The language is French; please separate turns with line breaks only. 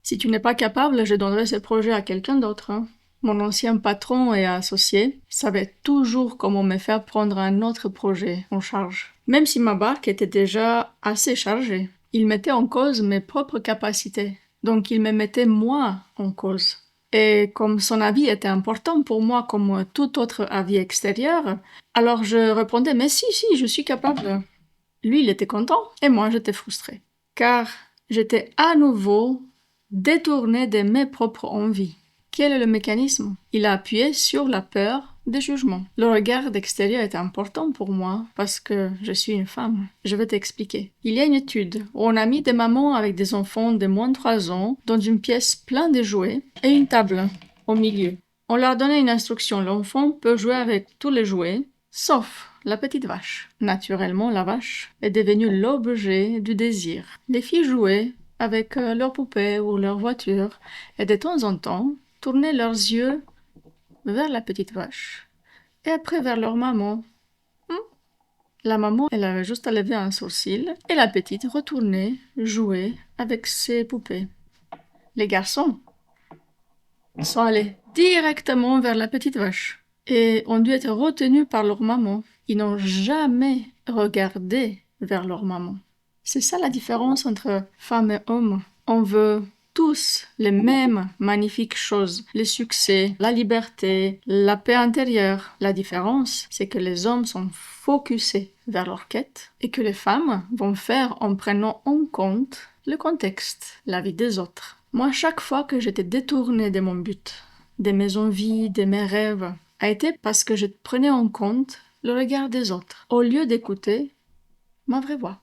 Si tu n'es pas capable, je donnerai ce projet à quelqu'un d'autre, hein. Mon ancien patron et associé savait toujours comment me faire prendre un autre projet en charge. Même si ma barque était déjà assez chargée, il mettait en cause mes propres capacités. Donc il me mettait moi en cause. Et comme son avis était important pour moi comme tout autre avis extérieur, alors je répondais mais si, je suis capable. Lui, il était content et moi, j'étais frustrée. Car j'étais à nouveau détournée de mes propres envies. Quel est le mécanisme? Il a appuyé sur la peur des jugements. Le regard d'extérieur est important pour moi parce que je suis une femme. Je vais t'expliquer. Il y a une étude où on a mis des mamans avec des enfants de moins de 3 ans dans une pièce pleine de jouets et une table au milieu. On leur donnait une instruction. L'enfant peut jouer avec tous les jouets, sauf la petite vache. Naturellement, la vache est devenue l'objet du désir. Les filles jouaient avec leurs poupées ou leurs voitures et de temps en temps tournaient leurs yeux vers la petite vache et après vers leur maman. La maman, elle avait juste à lever un sourcil et la petite retournait jouer avec ses poupées. Les garçons sont allés directement vers la petite vache et ont dû être retenus par leur maman. Ils n'ont jamais regardé vers leur maman. C'est ça la différence entre femmes et hommes. On veut tous les mêmes magnifiques choses, le succès, la liberté, la paix intérieure. La différence, c'est que les hommes sont focusés vers leur quête et que les femmes vont faire en prenant en compte le contexte, la vie des autres. Moi, chaque fois que j'étais détournée de mon but, de mes envies, de mes rêves, a été parce que je prenais en compte le regard des autres, au lieu d'écouter ma vraie voix.